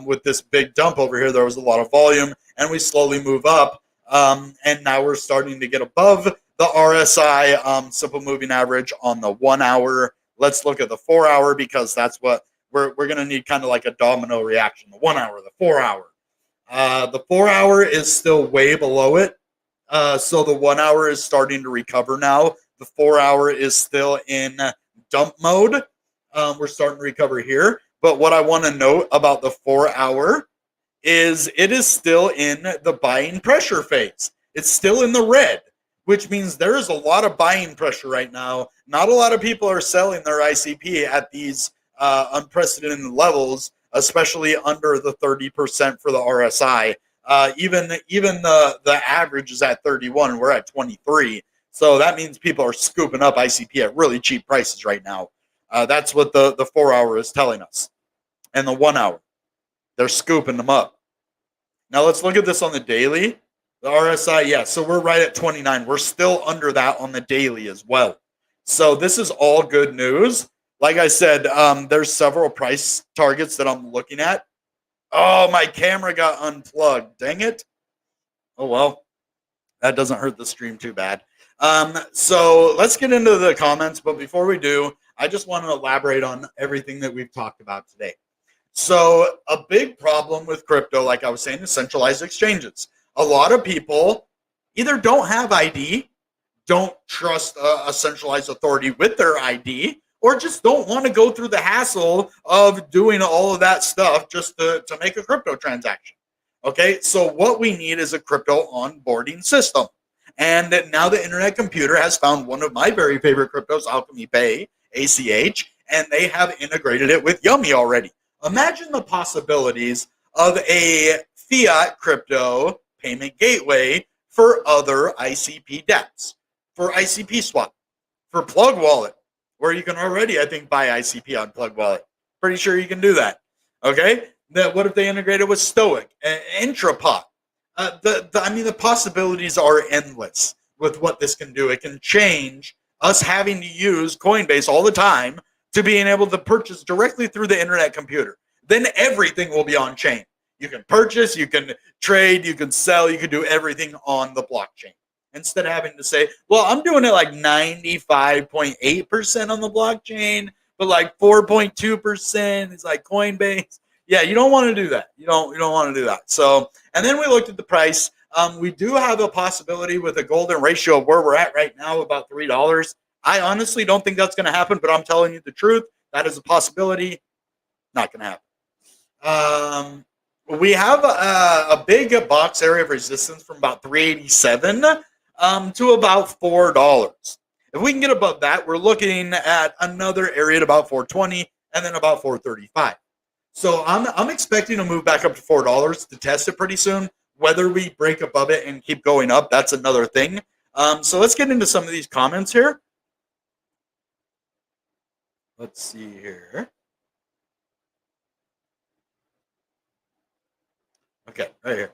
With this big dump over here, there was a lot of volume, and we slowly move up. And now we're starting to get above the RSI simple moving average on the 1 hour. Let's look at the 4 hour because that's what we're going to need, kind of like a domino reaction. The 1 hour, the 4 hour. The 4 hour is still way below it. So the 1 hour is starting to recover now. The 4 hour is still in dump mode. We're starting to recover here. But what I want to note about the 4 hour is it is still in the buying pressure phase. It's still in the red, which means there is a lot of buying pressure right now. Not a lot of people are selling their ICP at these unprecedented levels, especially under the 30% for the RSI. Even the average is at 31. We're at 23. So that means people are scooping up ICP at really cheap prices right now. That's what the 4 hour is telling us. And the 1 hour, they're scooping them up. Now let's look at this on the daily. The RSI, yeah, so we're right at 29. We're still under that on the daily as well. So this is all good news. Like I said, there's several price targets that I'm looking at. Oh, my camera got unplugged. Dang it. Oh, well, that doesn't hurt the stream too bad. So let's get into the comments. But before we do, I just want to elaborate on everything that we've talked about today. So a big problem with crypto, like I was saying, is centralized exchanges. A lot of people either don't have ID, don't trust a centralized authority with their ID, or just don't want to go through the hassle of doing all of that stuff just to make a crypto transaction. Okay, so what we need is a crypto onboarding system. And now the Internet Computer has found one of my very favorite cryptos, Alchemy Pay, ACH, and they have integrated it with Yummy already. Imagine the possibilities of a fiat crypto payment gateway for other ICP dApps, for ICP Swap, for Plug Wallet, where you can already, I think, buy ICP on Plug Wallet. Pretty sure you can do that. Okay? What if they integrated with Stoic, Intrapot? The possibilities are endless with what this can do. It can change us having to use Coinbase all the time to being able to purchase directly through the Internet Computer. Then everything will be on chain. You can purchase, you can trade, you can sell, you can do everything on the blockchain. Instead of having to say, well, I'm doing it like 95.8% on the blockchain, but like 4.2% is like Coinbase. Yeah, you don't want to do that. You don't want to do that. So, and then we looked at the price. We do have a possibility with a golden ratio of where we're at right now, about $3. I honestly don't think that's going to happen, but I'm telling you the truth. That is a possibility. Not going to happen. We have a big box area of resistance from about 387 to about $4. If we can get above that, we're looking at another area at about 420 and then about 435. So I'm expecting to move back up to $4 to test it pretty soon. Whether we break above it and keep going up, that's another thing. So let's get into some of these comments here. Let's see here. Okay, right here.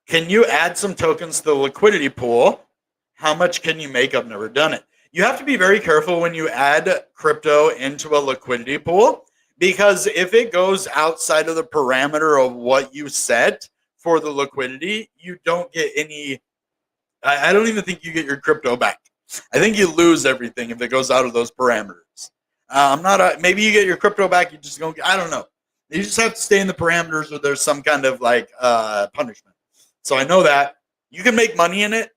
Can you add some tokens to the liquidity pool? How much can you make? I've never done it. You have to be very careful when you add crypto into a liquidity pool, because if it goes outside of the parameter of what you set for the liquidity, you don't get any. I don't even think you get your crypto back. I think you lose everything if it goes out of those parameters. I'm not a, maybe you get your crypto back, you just don't, I don't know. You just have to stay in the parameters, or there's some kind of like punishment. So I know that you can make money in it.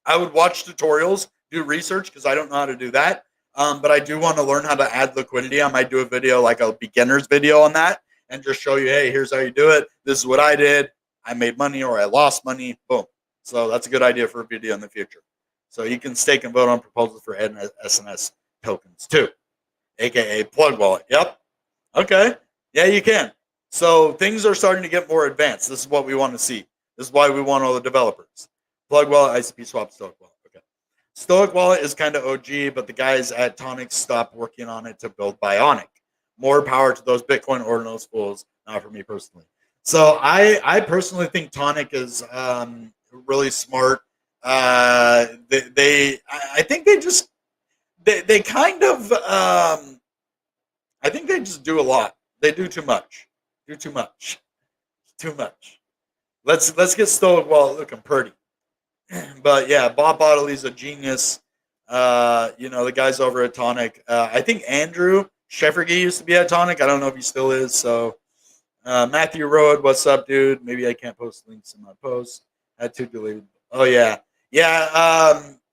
I would watch tutorials, do research, because I don't know how to do that. But I do want to learn how to add liquidity. I might do a video, like a beginner's video on that, and just show you, hey, here's how you do it. This is what I did. I made money or I lost money. Boom. So that's a good idea for a video in the future. So you can stake and vote on proposals for SNS tokens too, aka plug wallet. Yep. Okay. Yeah, you can. So things are starting to get more advanced. This is what we want to see. This is why we want all the developers. Plug wallet, ICP swap, Stoic wallet. Okay. Stoic wallet is kind of OG, but the guys at Tonic stopped working on it to build Bionic. More power to those Bitcoin ordinals fools, not for me personally. So I personally think Tonic is really smart. I think they kind of I think they just do a lot. They do too much. Too much. Let's get Stoic wallet looking pretty. But yeah, Bob Bodley's a genius. The guys over at Tonic. I think Andrew Sheffergy used to be at Tonic. I don't know if he still is. So Matthew Road, what's up, dude? Maybe I can't post links in my post. Had to delete. Oh yeah.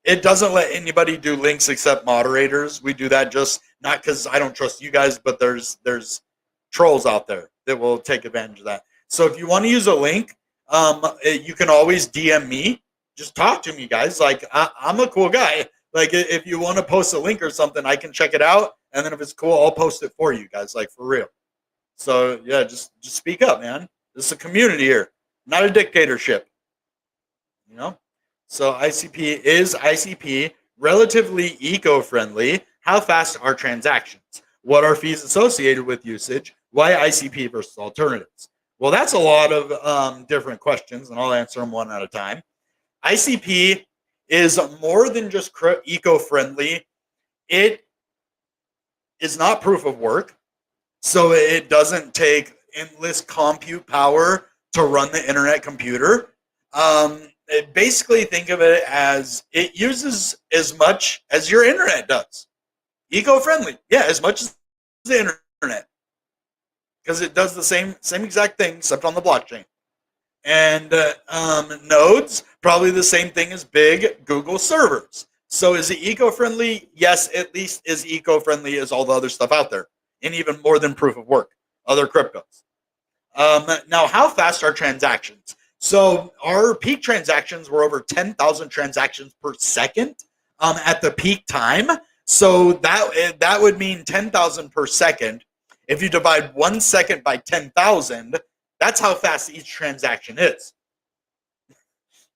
It doesn't let anybody do links except moderators. We do that just not because I don't trust you guys, but there's trolls out there that will take advantage of that. So if you want to use a link, you can always DM me. Just talk to me, guys. Like I'm a cool guy. Like if you want to post a link or something, I can check it out, and then if it's cool, I'll post it for you guys. Like for real. So yeah, just speak up, man. This is a community here, not a dictatorship. So ICP relatively eco-friendly? How fast are transactions? What are fees associated with usage? Why ICP versus alternatives? Well, that's a lot of different questions, and I'll answer them one at a time. ICP is more than just eco-friendly. It is not proof of work, so it doesn't take endless compute power to run the internet computer. Basically, think of it as it uses as much as your internet does. Eco-friendly, yeah, as much as the internet, because it does the same exact thing except on the blockchain. And nodes, probably the same thing as big Google servers. So is it eco-friendly? Yes, at least as eco-friendly as all the other stuff out there, and even more than proof of work, other cryptos. Now, how fast are transactions? So our peak transactions were over 10,000 transactions per second at the peak time. So that would mean 10,000 per second. If you divide 1 second by 10,000, that's how fast each transaction is,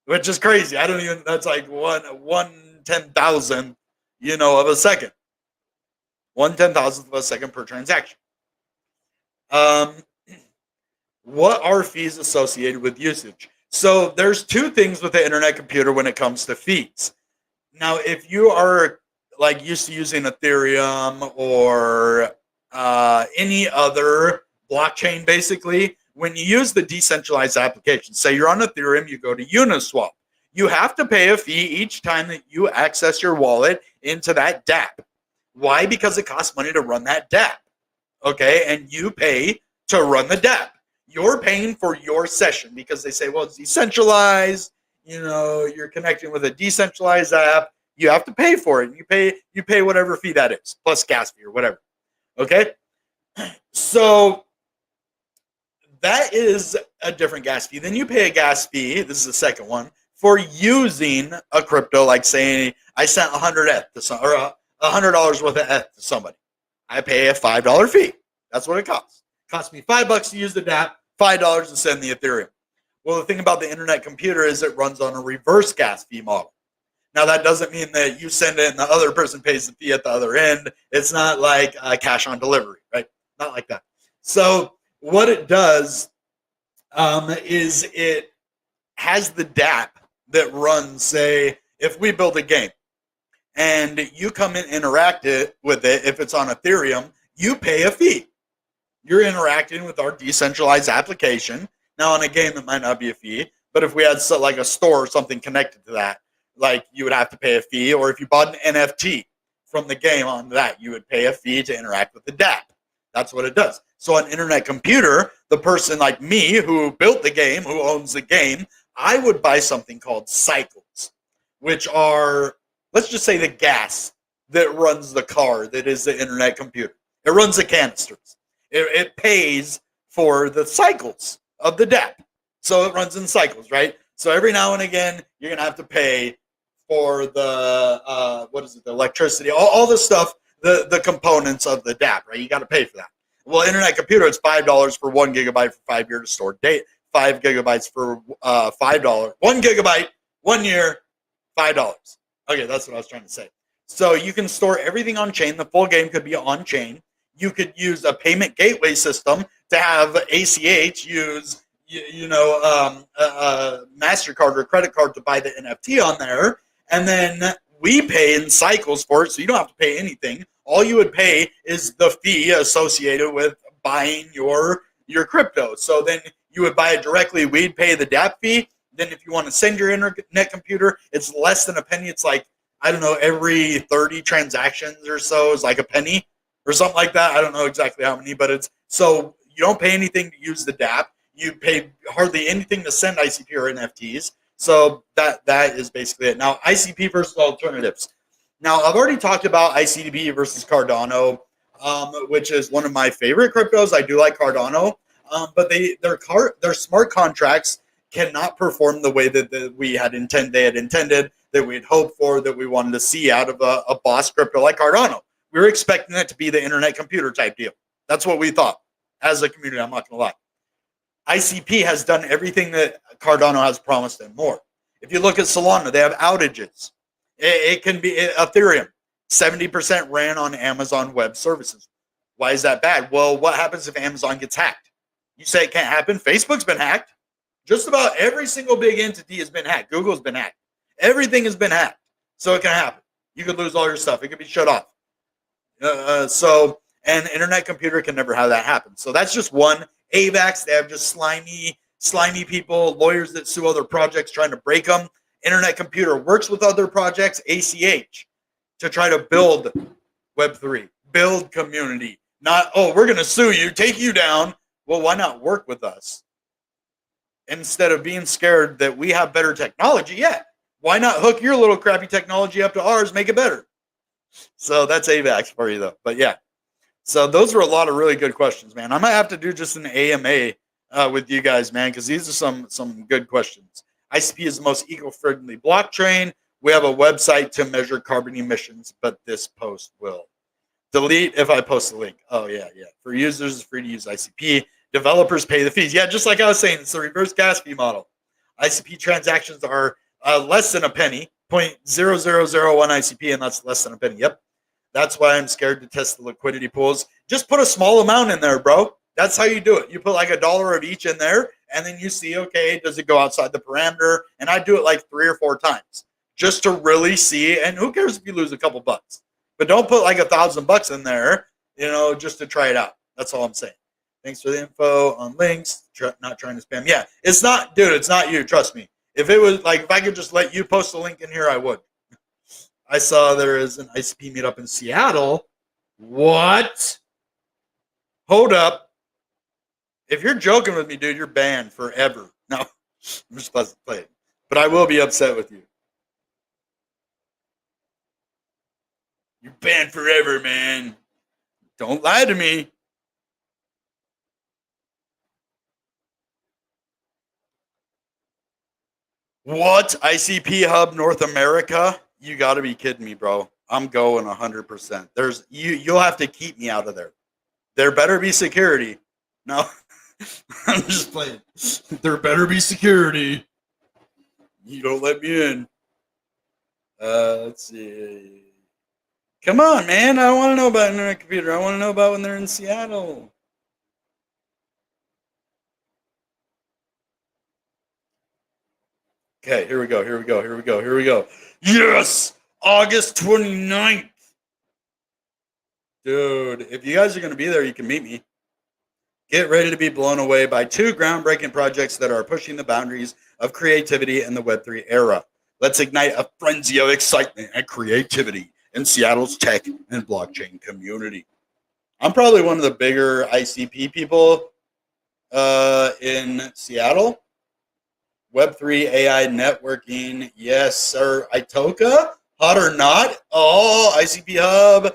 which is crazy. I don't even. That's like one 10,000th, of a second. 1/10,000th of a second per transaction. What are fees associated with usage? So there's two things with the internet computer when it comes to fees. Now, if you are like used to using Ethereum or any other blockchain, basically, when you use the decentralized application, say you're on Ethereum, you go to Uniswap, you have to pay a fee each time that you access your wallet into that dApp. Why? Because it costs money to run that dApp. Okay, and you pay to run the dApp. You're paying for your session because they say, well, it's decentralized. You're connecting with a decentralized app. You have to pay for it. You pay whatever fee that is, plus gas fee or whatever. Okay? So that is a different gas fee. Then you pay a gas fee, this is the second one, for using a crypto, like saying I sent 100 ETH to some, or $100 worth of ETH to somebody. I pay a $5 fee. That's what it costs. It costs me $5 to use the dApp, $5 to send the Ethereum. Well, the thing about the internet computer is it runs on a reverse gas fee model. Now, that doesn't mean that you send it and the other person pays the fee at the other end. It's not like cash on delivery, right? Not like that. So what it does is it has the dApp that runs, say, if we build a game and you come and interact with it, if it's on Ethereum, you pay a fee. You're interacting with our decentralized application. Now, on a game, it might not be a fee, but if we had like a store or something connected to that, like you would have to pay a fee. Or if you bought an NFT from the game on that. You would pay a fee to interact with the dApp. That's what it does. So an internet computer, the person like me who built the game, who owns the game, I would buy something called cycles, which are, let's just say, the gas that runs the car that is the internet computer. It runs the canisters. It pays for the cycles of the dApp. So it runs in cycles, right? So every now and again, you're going to have to pay for the, the electricity, all the stuff, the components of the dApp, right? You got to pay for that. Well, internet computer, it's $5 for 1 gigabyte for 5 years to store data. 5 gigabytes for $5. 1 gigabyte, 1 year, $5. Okay, that's what I was trying to say. So you can store everything on chain. The full game could be on chain. You could use a payment gateway system to have ACH use, MasterCard or credit card to buy the NFT on there. And then we pay in cycles for it, so you don't have to pay anything. All you would pay is the fee associated with buying your crypto. So then you would buy it directly. We'd pay the dApp fee. Then if you want to send your internet computer, it's less than a penny. It's like, I don't know, every 30 transactions or so is like a penny or something like that. I don't know exactly how many, but it's, so you don't pay anything to use the dApp. You pay hardly anything to send ICP or NFTs. So that is basically it. Now, ICP versus alternatives. Now, I've already talked about ICP versus Cardano, which is one of my favorite cryptos. I do like Cardano, but their smart contracts cannot perform the way that they had intended, that we had hoped for, that we wanted to see out of a boss crypto like Cardano. We were expecting it to be the internet computer type deal. That's what we thought as a community. I'm not going to lie. ICP has done everything that Cardano has promised and more. If you look at Solana, they have outages. It can be Ethereum. 70% ran on Amazon Web Services. Why is that bad? Well, what happens if Amazon gets hacked? You say it can't happen. Facebook's been hacked. Just about every single big entity has been hacked. Google's been hacked. Everything has been hacked. So it can happen. You could lose all your stuff. It could be shut off. And internet computer can never have that happen. So that's just one. AVAX, they have just slimy people, lawyers that sue other projects trying to break them. Internet computer works with other projects, ACH, to try to build Web3, build community. Not, oh, we're going to sue you, take you down. Well, why not work with us? Instead of being scared that we have better technology, why not hook your little crappy technology up to ours, make it better? So that's AVAX for you, though. But yeah, so those were a lot of really good questions, man. I might have to do just an AMA with you guys, man, because these are some good questions. ICP is the most eco-friendly blockchain. We have a website to measure carbon emissions, but this post will delete if I post the link. Oh, yeah. For users, it's free to use ICP. Developers pay the fees. Yeah, just like I was saying, it's the reverse gas fee model. ICP transactions are less than a penny, 0.0001 ICP, and that's less than a penny. Yep. That's why I'm scared to test the liquidity pools. Just put a small amount in there, bro. That's how you do it. You put like $1 of each in there, and then you see, okay, does it go outside the parameter? And I do it like 3 or 4 times just to really see. And who cares if you lose a couple bucks? But don't put like $1,000 in there, just to try it out. That's all I'm saying. Thanks for the info on links. Not trying to spam. Yeah, it's not, dude, it's not you. Trust me. If it was like, if I could just let you post a link in here, I would. I saw there is an ICP meetup in Seattle. What? Hold up. If you're joking with me, dude, you're banned forever. No, I'm just supposed to play it. But I will be upset with you. You're banned forever, man. Don't lie to me. What? ICP Hub North America? You got to be kidding me, bro. I'm going 100%. You'll have to keep me out of there. There better be security. No, I'm just playing. There better be security. You don't let me in. Let's see. Come on, man. I want to know about internet computer. I want to know about when they're in Seattle. Okay, here we go. Yes! August 29th. Dude, if you guys are going to be there, you can meet me. Get ready to be blown away by 2 groundbreaking projects that are pushing the boundaries of creativity in the Web3 era. Let's ignite a frenzy of excitement and creativity in Seattle's tech and blockchain community. I'm probably one of the bigger ICP people in Seattle. Web3 AI networking. Yes, sir. Itoka, hot or not? Oh, ICP Hub.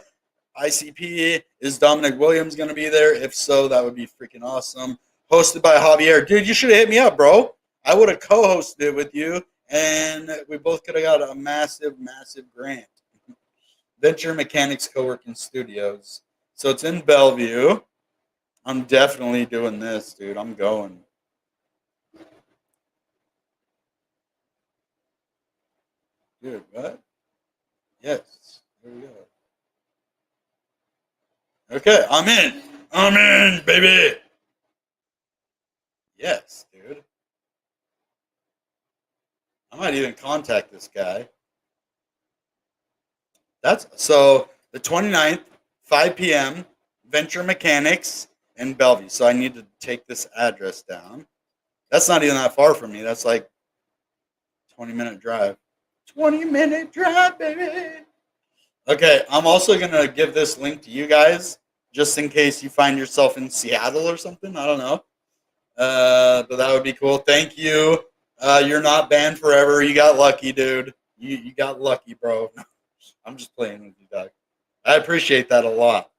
ICP, is Dominic Williams going to be there? If so, that would be freaking awesome. Hosted by Javier. Dude, you should have hit me up, bro. I would have co-hosted it with you, and we both could have got a massive, massive grant. Venture Mechanics Co-working Studios. So it's in Bellevue. I'm definitely doing this, dude. I'm going. Dude, what? Yes. There we go. Okay, I'm in. I'm in, baby. Yes, dude. I might even contact this guy. That's so the 29th, 5 p.m., Venture Mechanics in Bellevue. So I need to take this address down. That's not even that far from me. That's like 20-minute drive. 20-minute drive, baby. Okay, I'm also going to give this link to you guys just in case you find yourself in Seattle or something. I don't know. But that would be cool. Thank you. You're not banned forever. You got lucky, dude. You got lucky, bro. I'm just playing with you, dog. I appreciate that a lot.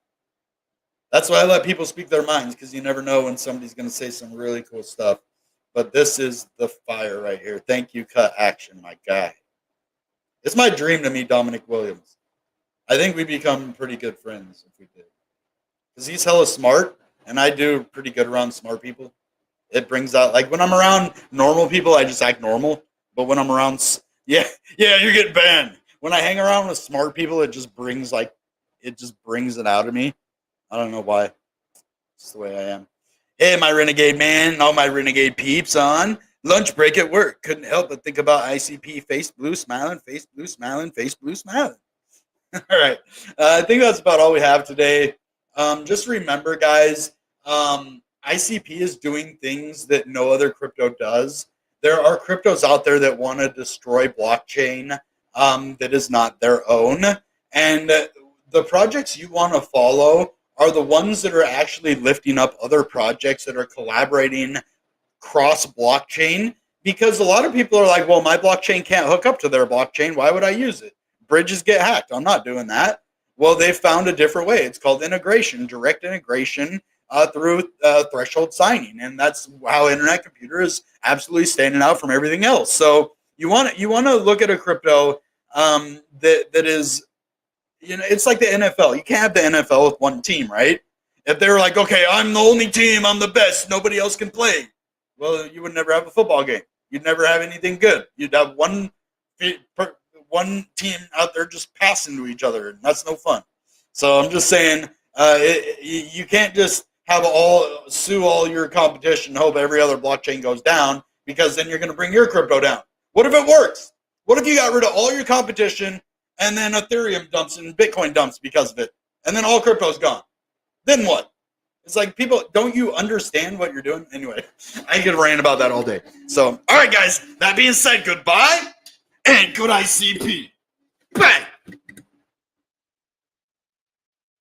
That's why I let people speak their minds, because you never know when somebody's going to say some really cool stuff. But this is the fire right here. Thank you, Cut Action, my guy. It's my dream to meet Dominic Williams. I think we become pretty good friends if we did. Because he's hella smart, and I do pretty good around smart people. It brings out, like, when I'm around normal people, I just act normal. But when I'm around, yeah, you're getting banned. When I hang around with smart people, it just brings it out of me. I don't know why. It's the way I am. Hey, my renegade man, and all my renegade peeps on lunch break at work. Couldn't help but think about ICP. Face blue smiling, face blue smiling, face blue smiling. All right. I think that's about all we have today. Just remember, guys, ICP is doing things that no other crypto does. There are cryptos out there that want to destroy blockchain that is not their own. And the projects you want to follow are the ones that are actually lifting up other projects that are collaborating cross blockchain, because a lot of people are like, well, my blockchain can't hook up to their blockchain. Why would I use it? Bridges get hacked. I'm not doing that. Well, they found a different way. It's called integration, direct integration through threshold signing. And that's how Internet Computer is absolutely standing out from everything else. So you want to look at a crypto that is, it's like the NFL. You can't have the NFL with one team, right? If they were like, okay, I'm the only team, I'm the best, nobody else can play. Well, you would never have a football game. You'd never have anything good. You'd have one team out there just passing to each other, and that's no fun. So I'm just saying, you can't just have sue all your competition, hope every other blockchain goes down, because then you're going to bring your crypto down. What if it works? What if you got rid of all your competition, and then Ethereum dumps and Bitcoin dumps because of it, and then all crypto's gone? Then what? It's like, people, don't you understand what you're doing? Anyway, I could rant about that all day. So, all right, guys, that being said, goodbye and good ICP. Bang!